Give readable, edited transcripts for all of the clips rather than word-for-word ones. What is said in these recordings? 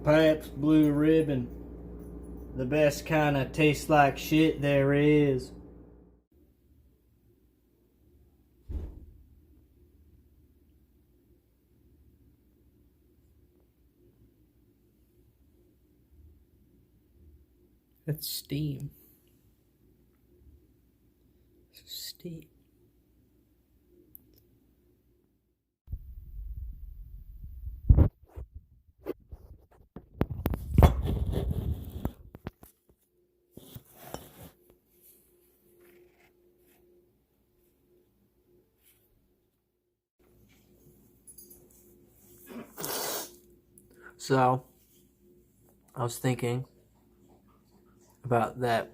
Pabst Blue Ribbon. The best kind of tastes like shit there is. That's steam. Steam. So, I was thinking about that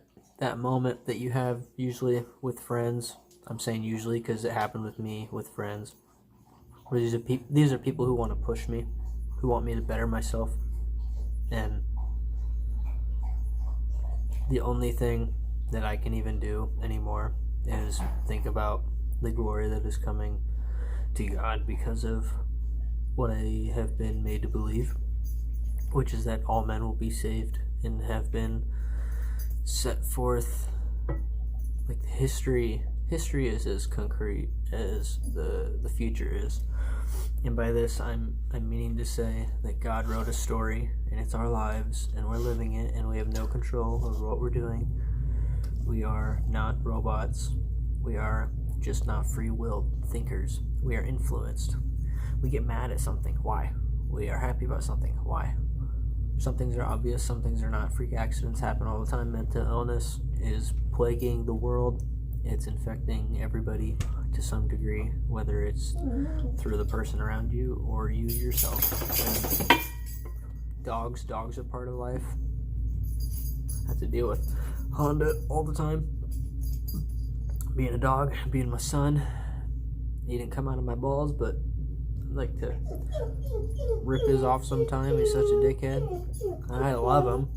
moment that you have usually with friends. I'm saying usually because it happened with me with friends. Where these are people who want to push me, who want me to better myself, and the only thing that I can even do anymore is think about the glory that is coming to God because of what I have been made to believe, which is that all men will be saved and have been set forth. Like history is as concrete as the future is, and by this I'm meaning to say that God wrote a story and it's our lives and we're living it and we have no control over what we're doing. We are not robots. We are just not free-willed thinkers. We are influenced. We get mad at something. Why? We are happy about something. Why? Some things are obvious, some things are not. Freak accidents happen all the time. Mental illness is plaguing the world. It's infecting everybody to some degree, whether it's through the person around you or you yourself. And dogs are part of life. I have to deal with Honda all the time. Being a dog, being my son. He didn't come out of my balls, but I'd like to rip his off sometime. He's such a dickhead. I love him.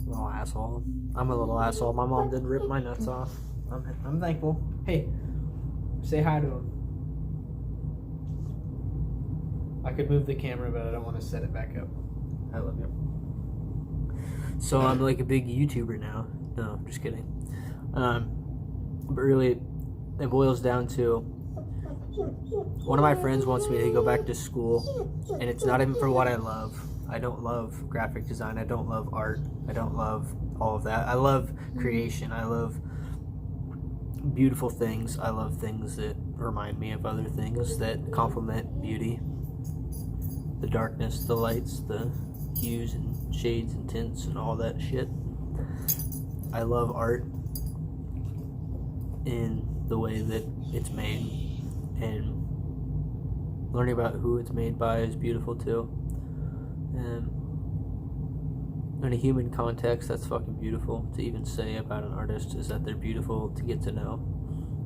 Little asshole. I'm a little asshole. My mom did rip my nuts off. I'm thankful. Hey, say hi to him. I could move the camera, but I don't want to set it back up. I love you. So I'm like a big YouTuber now. No, I'm just kidding. But really, it boils down to one of my friends wants me to go back to school, and it's not even for what I love. I don't love graphic design. I don't love art. I don't love all of that. I love creation. I love beautiful things. I love things that remind me of other things that complement beauty. The darkness, the lights, the hues and shades and tints and all that shit. I love art in the way that it's made, and learning about who it's made by is beautiful too. And in a human context, that's fucking beautiful to even say about an artist, is that they're beautiful to get to know.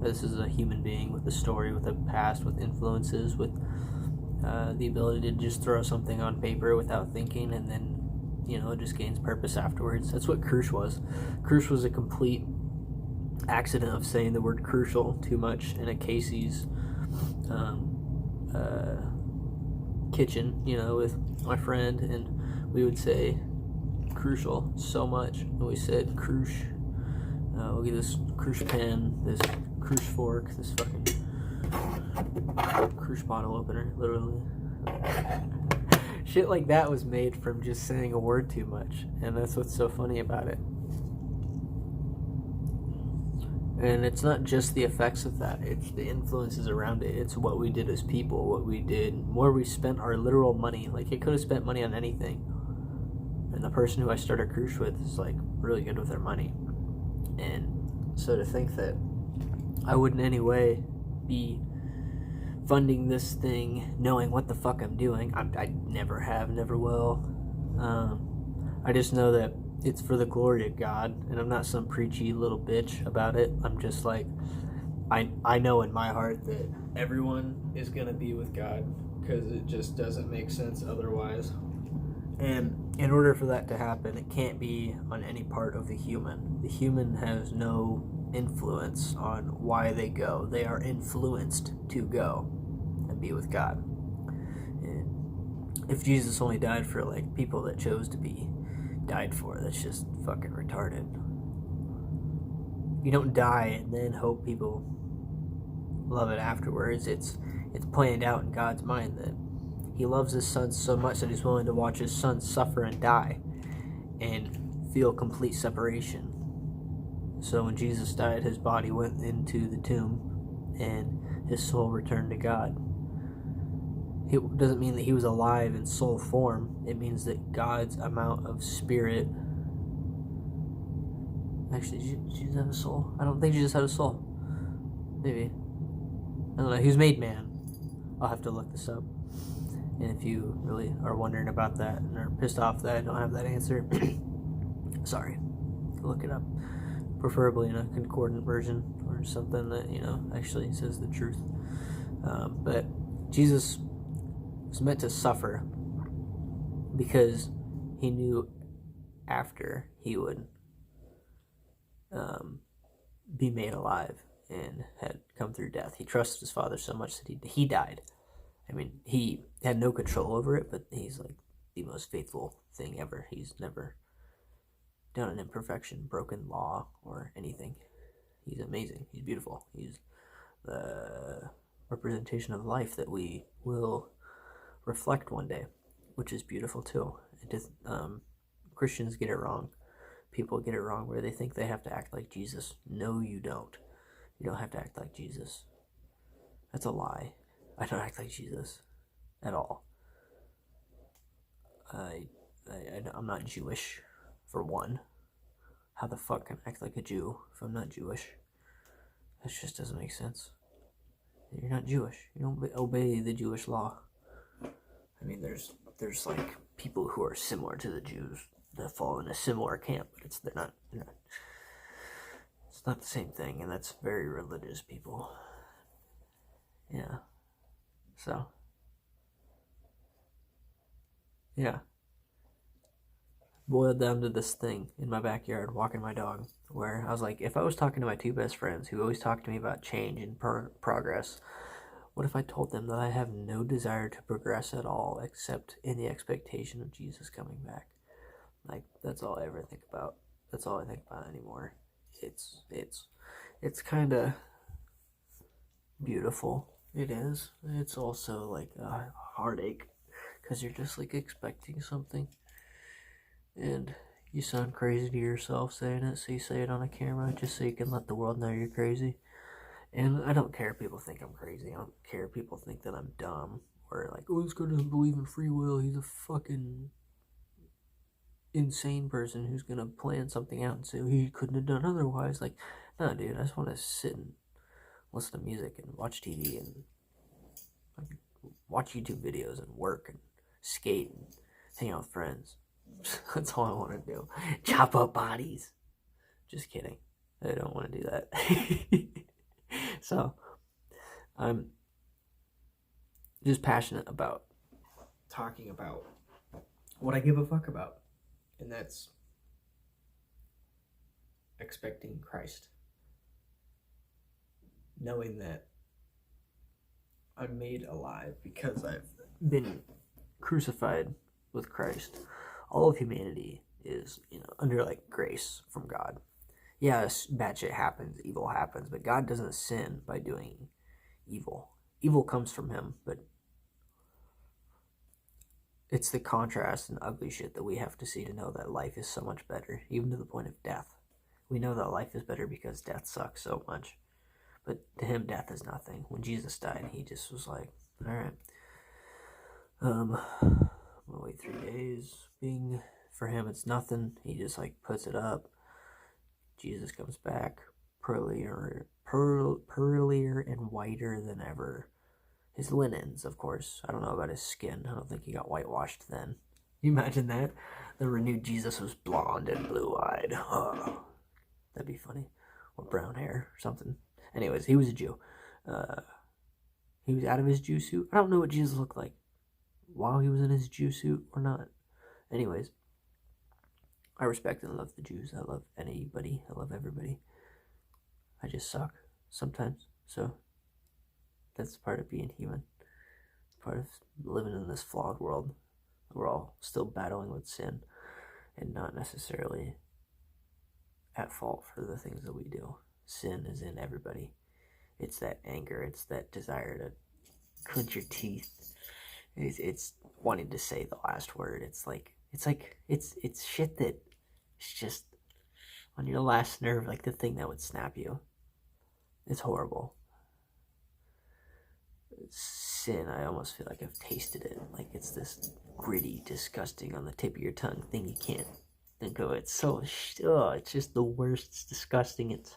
This is a human being with a story, with a past, with influences, with the ability to just throw something on paper without thinking, and then, you know, it just gains purpose afterwards. That's what Krush was. Krush was a complete accident of saying the word crucial too much in a Casey's kitchen, you know, with my friend, and we would say crucial so much, and we said Krush. We'll get this Krush pen, this Krush fork, this fucking Krush bottle opener, literally. Shit like that was made from just saying a word too much, and that's what's so funny about it. And it's not just the effects of that, it's the influences around it. It's what we did as people, what we did, where we spent our literal money. Like, it could have spent money on anything. And the person who I started Krush with is, like, really good with their money. And so to think that I would in any way be funding this thing knowing what the fuck I'm doing, I never have, never will. I just know that it's for the glory of God, and I'm not some preachy little bitch about it. I'm just like, I know in my heart that everyone is going to be with God, because it just doesn't make sense otherwise. And in order for that to happen, it can't be on any part of the human. The human has no influence on why they go. They are influenced to go and be with God. And if Jesus only died for like people that chose to be died for, that's just fucking retarded. You don't die and then hope people love it afterwards. It's planned out in God's mind that he loves his son so much that he's willing to watch his son suffer and die and feel complete separation. So when Jesus died, his body went into the tomb and his soul returned to God. It doesn't mean that he was alive in soul form. It means that God's amount of spirit... Actually, did Jesus have a soul? I don't think Jesus had a soul. Maybe. I don't know. He was made man. I'll have to look this up. And if you really are wondering about that and are pissed off that I don't have that answer, sorry. Look it up. Preferably in a concordant version or something that, actually says the truth. But Jesus was meant to suffer because he knew after he would be made alive and had come through death. He trusted his Father so much that he died. I mean, he had no control over it, but he's like the most faithful thing ever. He's never done an imperfection, broken law, or anything. He's amazing. He's beautiful. He's the representation of life that we will reflect one day, which is beautiful too. Christians get it wrong. People get it wrong where they think they have to act like Jesus. No, you don't. You don't have to act like Jesus. That's a lie. I don't act like Jesus at all. I'm not Jewish, for one. How the fuck can I act like a Jew if I'm not Jewish? That just doesn't make sense. You're not Jewish. You don't obey the Jewish law. I mean, there's like people who are similar to the Jews that fall in a similar camp, but they're not. It's not the same thing, and that's very religious people. Yeah. So. Yeah. Boiled down to this thing in my backyard, walking my dog, where I was like, if I was talking to my two best friends who always talk to me about change and progress, what if I told them that I have no desire to progress at all except in the expectation of Jesus coming back? Like, that's all I ever think about. That's all I think about anymore. It's kind of beautiful. It is. It's also like a heartache because you're just like expecting something. And you sound crazy to yourself saying it, so you say it on a camera just so you can let the world know you're crazy. And I don't care if people think I'm crazy. I don't care if people think that I'm dumb. Or like, oh, this guy doesn't believe in free will. He's a fucking insane person who's gonna plan something out and say he couldn't have done otherwise. Like, no, dude, I just want to sit and listen to music and watch TV and like, watch YouTube videos and work and skate and hang out with friends. That's all I want to do. Chop up bodies. Just kidding. I don't want to do that. So, I'm just passionate about talking about what I give a fuck about. And that's expecting Christ. Knowing that I'm made alive because I've been crucified with Christ. All of humanity is, under like grace from God. Yes, bad shit happens, evil happens, but God doesn't sin by doing evil. Evil comes from him, but it's the contrast and ugly shit that we have to see to know that life is so much better, even to the point of death. We know that life is better because death sucks so much. But to him, death is nothing. When Jesus died, he just was like, alright, I'm gonna wait 3 days. For him, it's nothing. He just like puts it up. Jesus comes back, pearlier and whiter than ever. His linens, of course. I don't know about his skin. I don't think he got whitewashed then. Can you imagine that? The renewed Jesus was blonde and blue-eyed. Oh, that'd be funny. Or brown hair or something. Anyways, he was a Jew. He was out of his Jew suit. I don't know what Jesus looked like while he was in his Jew suit or not. Anyways, I respect and love the Jews. I love anybody. I love everybody. I just suck sometimes. So that's part of being human. Part of living in this flawed world. we're all still battling with sin and not necessarily at fault for the things that we do. Sin is in everybody. It's that anger, it's that desire to clench your teeth. It's wanting to say the last word. It's shit that it's just on your last nerve, like the thing that would snap you. It's horrible. Sin, I almost feel like I've tasted it. Like it's this gritty, disgusting, on the tip of your tongue thing you can't think of. It's so, it's just the worst. It's disgusting. It's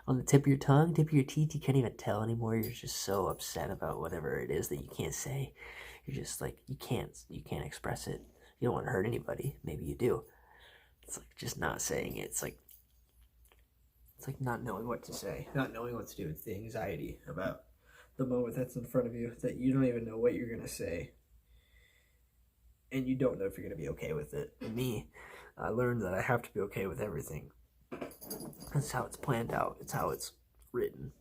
on the tip of your tongue, tip of your teeth. You can't even tell anymore. You're just so upset about whatever it is that you can't say. You're just like, you can't express it. You don't want to hurt anybody. Maybe you do. It's like just not saying it. It's like not knowing what to say, not knowing what to do. It's the anxiety about the moment that's in front of you that you don't even know what you're going to say. And you don't know if you're going to be okay with it. And me, I learned that I have to be okay with everything. That's how it's planned out. It's how it's written.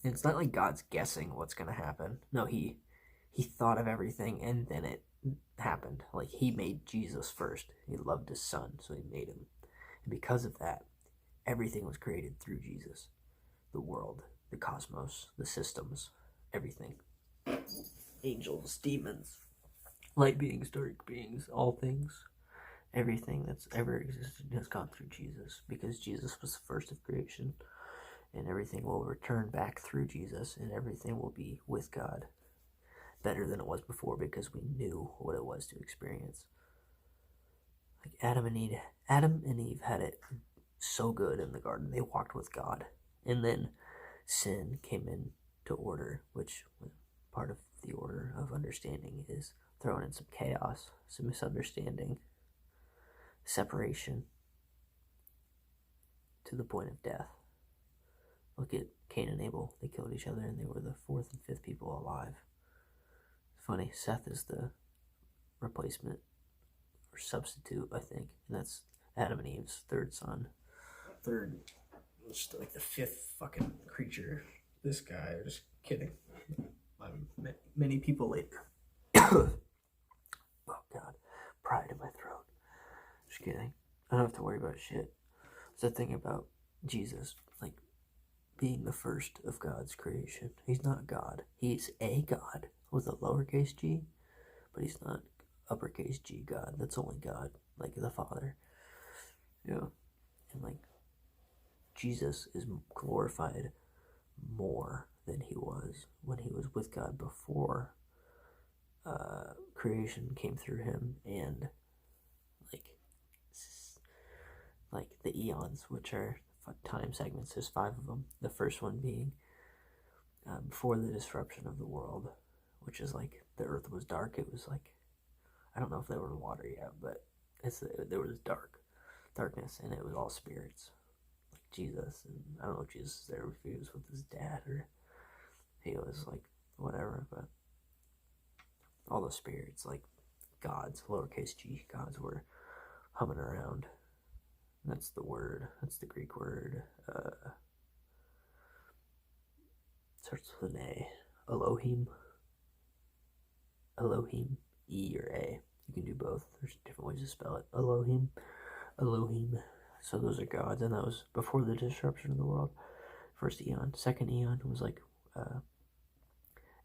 And it's not like God's guessing what's going to happen. No, he thought of everything and then it happened. Like he made Jesus first. He loved his son, so he made him. And because of that, everything was created through Jesus. The world, the cosmos, the systems, everything. Angels, demons, light beings, dark beings, all things. Everything that's ever existed has gone through Jesus, because Jesus was the first of creation, and everything will return back through Jesus, and everything will be with God better than it was before, because we knew what it was to experience. Like Adam and Eve had it so good in the garden. They walked with God, and then sin came into order, which part of the order of understanding is throwing in some chaos, some misunderstanding, separation, to the point of death. Look at Cain and Abel. They killed each other, and they were the fourth and fifth people alive. It's funny, Seth is the replacement or substitute, I think, and that's Adam and Eve's third son. Just like the fifth fucking creature. This guy, just kidding. Many people later. Oh God, pride in my throat. Just kidding. I don't have to worry about shit. It's the thing about Jesus, like being the first of God's creation. He's not God. He's a God with a lowercase g, but he's not uppercase G God. That's only God, like the Father. Yeah, and like Jesus is glorified more than he was when he was with God before creation came through him, and like the eons, which are time segments. There's 5 of them. The first one being before the disruption of the world, which is like the earth was dark. It was like, I don't know if there was water yet, but there was darkness, and it was all spirits. Jesus, and I don't know if Jesus was there, if he was with his dad or he was like whatever, but all the spirits, like gods, lowercase g gods, were humming around. That's the word. That's the Greek word. Starts with an A. Elohim. Elohim. E or A. You can do both. There's different ways to spell it. Elohim. Elohim. So those are gods, and that was before the disruption of the world. First eon. Second eon was like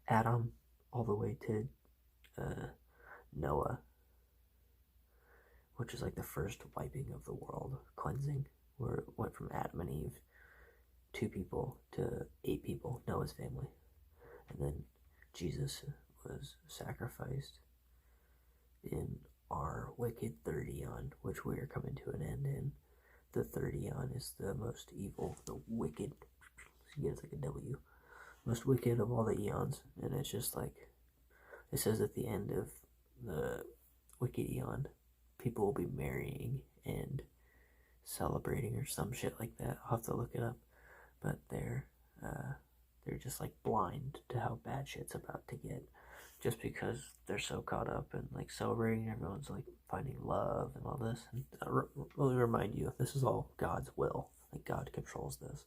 Adam all the way to Noah, which is like the first wiping of the world, cleansing, where it went from Adam and Eve, 2 people, to 8 people, Noah's family. And then Jesus was sacrificed in our wicked third eon, which we are coming to an end in. The third eon is the most evil, the wicked, it's like a W, most wicked of all the eons. And it's just like, it says at the end of the wicked eon, people will be marrying and celebrating or some shit like that. I'll have to look it up. But they're just like blind to how bad shit's about to get, just because they're so caught up in like celebrating. Everyone's like finding love and all this. And let me remind you, this is all God's will. Like God controls this.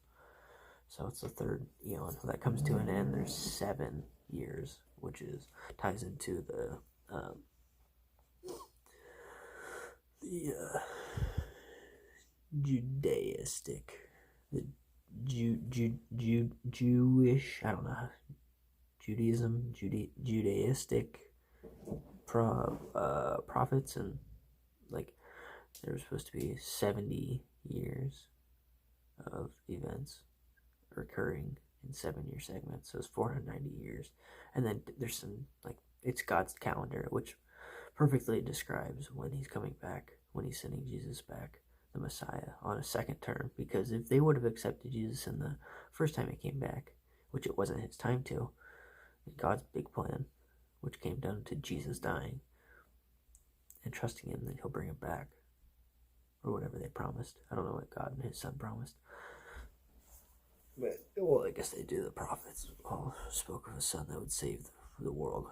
So it's the third eon that comes to an end. There's 7 years, which ties into the the Judaistic, the Jewish, I don't know, Judaism, Judaistic prophets, and like there was supposed to be 70 years of events recurring in 7-year segments, so it's 490 years. And then there's some, like, it's God's calendar, which perfectly describes when he's coming back, when he's sending Jesus back, the Messiah, on a second term. Because if they would have accepted Jesus in the first time he came back, which it wasn't his time to, God's big plan, which came down to Jesus dying and trusting him that he'll bring him back, or whatever they promised. I don't know what God and his son promised. But, well, I guess they do. The prophets all spoke of a son that would save the world.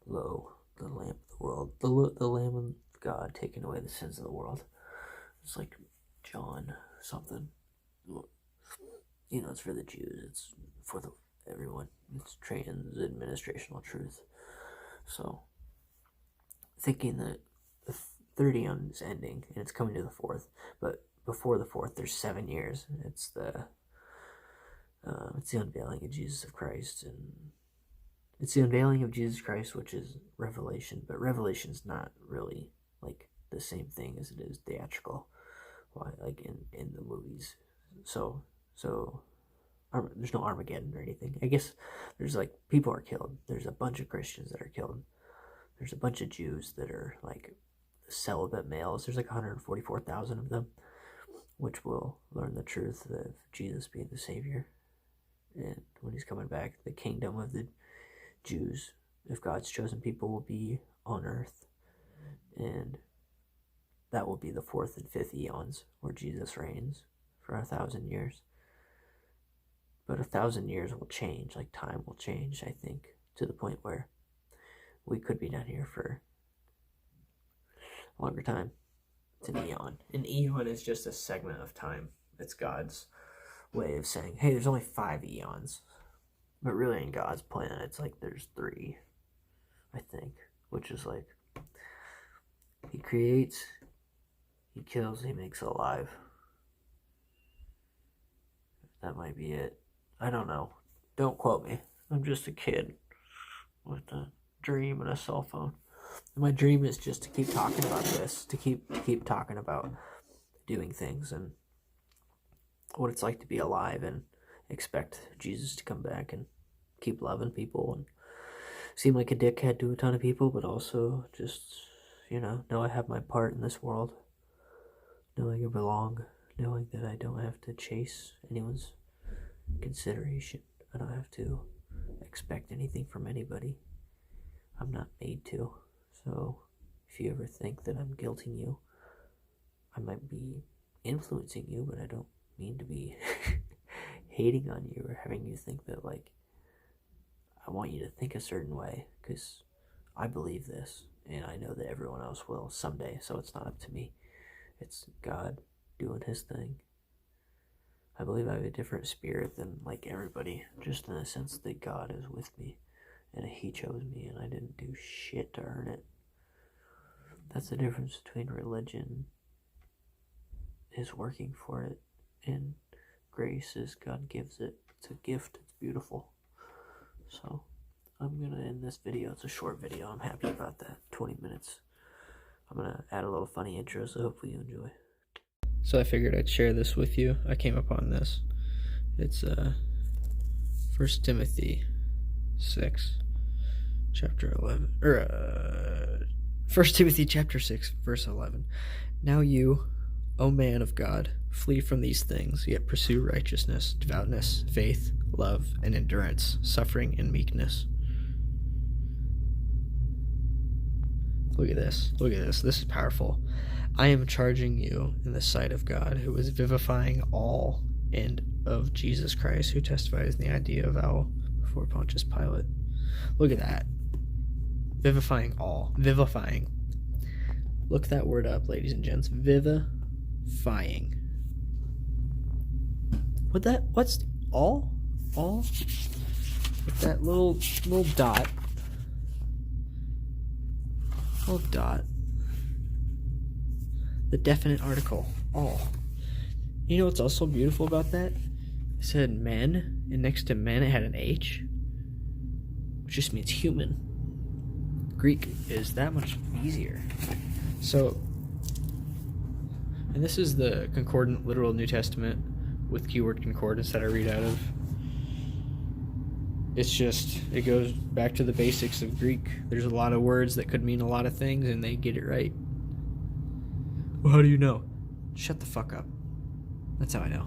Lo, the Lamb of the world. The Lamb of God taking away the sins of the world. It's like John something. You know, it's for the Jews. It's for everyone. It's trans-administrational truth. So, thinking that the third eon is ending, and it's coming to the fourth, but before the fourth, there's 7 years. It's the unveiling of Jesus of Christ, and it's the unveiling of Jesus Christ, which is Revelation, but Revelation's not really like the same thing as it is theatrical, like in the movies. So there's no Armageddon or anything. I guess there's like people are killed. There's a bunch of Christians that are killed. There's a bunch of Jews that are like celibate males. There's like 144,000 of them, which will learn the truth of Jesus being the Savior. And when he's coming back, the kingdom of the Jews, if God's chosen people, will be on earth. And that will be the fourth and fifth eons where Jesus reigns for 1,000 years. But 1,000 years will change, like time will change, I think, to the point where we could be down here for a longer time. It's an eon. An eon is just a segment of time. It's God's way of saying, hey, there's only 5 eons. But really in God's plan, it's like there's 3, I think. Which is like, he creates, he kills, he makes alive. That might be it. I don't know. Don't quote me. I'm just a kid with a dream and a cell phone. And my dream is just to keep talking about this, to keep talking about doing things and what it's like to be alive and expect Jesus to come back and keep loving people and seem like a dickhead to a ton of people, but also just, know I have my part in this world, knowing I belong, knowing that I don't have to chase anyone's consideration. I don't have to expect anything from anybody. I'm not made to. So if you ever think that I'm guilting you, I might be influencing you, but I don't mean to be hating on you or having you think that, like, I want you to think a certain way, because I believe this, and I know that everyone else will someday, so it's not up to me. It's God doing his thing. I believe I have a different spirit than, like, everybody, just in the sense that God is with me, and he chose me, and I didn't do shit to earn it. That's the difference between religion is working for it, and grace is God gives it. It's a gift. It's beautiful. So I'm going to end this video. It's a short video. I'm happy about that. 20 minutes. I'm going to add a little funny intro, so hopefully you enjoy. So I figured I'd share this with you. I came upon this. It's 1 Timothy 6, chapter 11. 1 Timothy chapter 6, verse 11. Now you, O man of God, flee from these things, yet pursue righteousness, devoutness, faith, love, and endurance, suffering, and meekness. Look at this. Look at this. This is powerful. I am charging you in the sight of God, who is vivifying all, and of Jesus Christ, who testifies in the idea of vow before Pontius Pilate. Look at that. Vivifying all. Vivifying. Look that word up, ladies and gents. Vivifying. What's all? All? With that little dot. Little dot. the definite article, all. You know what's also beautiful about that? It said men, and next to men it had an H, which just means human. Greek is that much easier. So, and this is the concordant literal New Testament with keyword concordance that I read out of. It's just, it goes back to the basics of Greek. There's a lot of words that could mean a lot of things, and they get it right. Well, how do you know? Shut the fuck up. That's how I know.